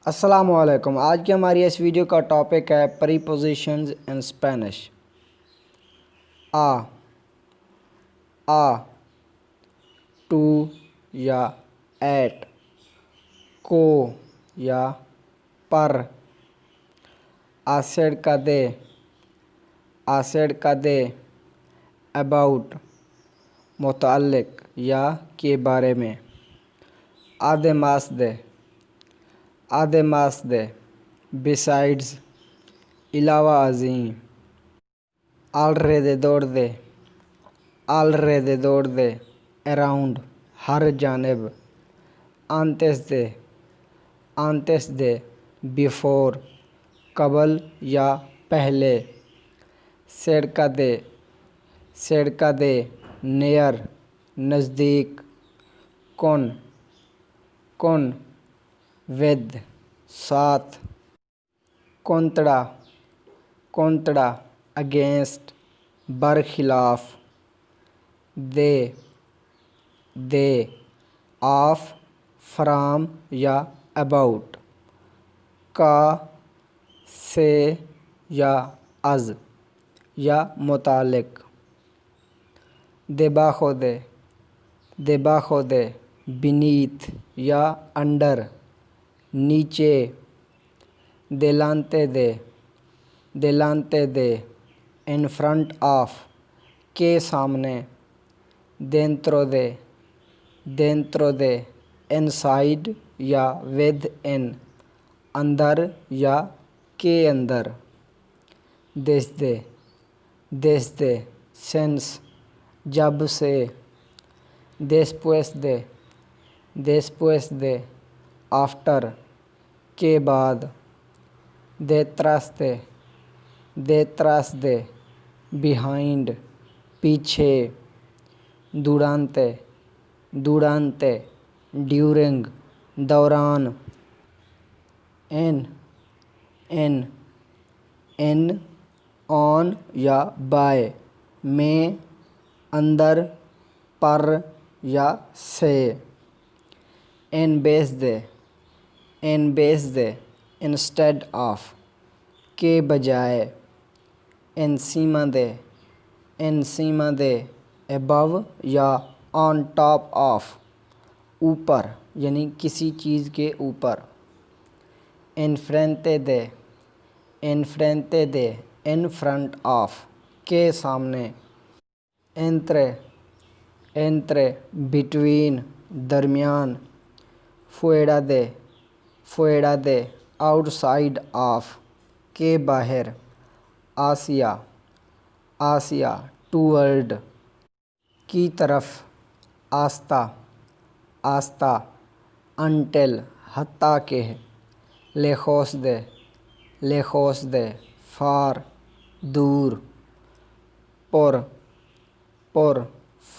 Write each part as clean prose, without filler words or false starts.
السلام علیکم۔ آج کی ہماری اس ویڈیو کا ٹاپک ہے prepositions in Spanish. A to یا ایٹ، کو یا پر، آسڑ کا دے، اباؤٹ متعلق یا کے بارے میں، آدماس دے، بیسائڈز علاوہ ازیں، alrededor دے، اراؤنڈ ہر جانب، antes دے، before قبل یا پہلے، cerca دے، near نزدیک، con with ساتھ، contra against برخلاف، دے of from یا about، کا سے یا از یا متعلق، debajo دے، beneath یا under، نیچے، delante they, in front of کے سامنے، dentro دے، inside یا within اندر یا کے اندر، desde since جب سے، después دے، after کے بعد، detrás دے، behind پیچھے، durante during دوران، in on یا by میں اندر، پر یا سے، en vez they, instead of کے بجائے، encima دے، above یا on top of اوپر یعنی کسی چیز کے اوپر، enfrente they, in front of کے سامنے، entre between درمیان، fuera دے، outside of کے باہر، آسیا toward کی طرف، آستہ until حتیٰ کہ، lejos دے، far دور، por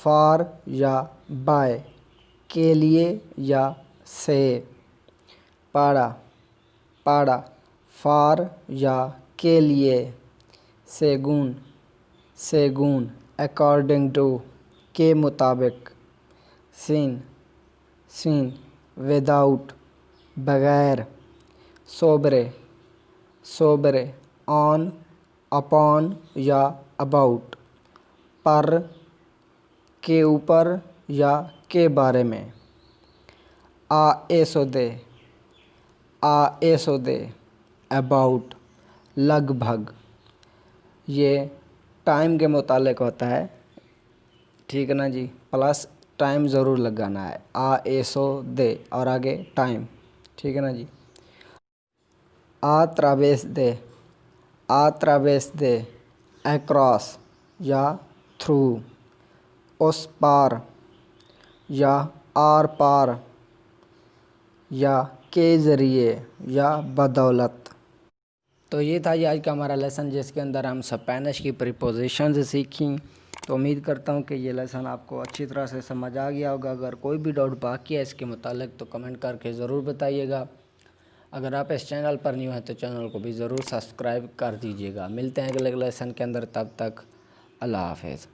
far یا by کے لیے یا سے، para far یا کے لیے، según according to کے مطابق، sin without بغیر، sobre on upon یا about پر کے اوپر یا کے بارے میں، a eso de about لگ بھگ، یہ ٹائم کے متعلق ہوتا ہے، ٹھیک ہے نا جی، پلس ٹائم ضرور لگانا ہے، a eso de اور آگے ٹائم، ٹھیک ہے نا جی۔ a través de across یا through، اس پار یا آر پار یا کے ذریعے یا بدولت۔ تو یہ تھا جی آج کا ہمارا لیسن، جس کے اندر ہم اسپینش کی پریپوزیشنز سیکھیں۔ تو امید کرتا ہوں کہ یہ لیسن آپ کو اچھی طرح سے سمجھ آ گیا ہوگا۔ اگر کوئی بھی ڈاؤٹ باقی ہے اس کے متعلق تو کمنٹ کر کے ضرور بتائیے گا۔ اگر آپ اس چینل پر نیو ہیں تو چینل کو بھی ضرور سبسکرائب کر دیجیے گا۔ ملتے ہیں اگلے لیسن کے اندر، تب تک اللہ حافظ۔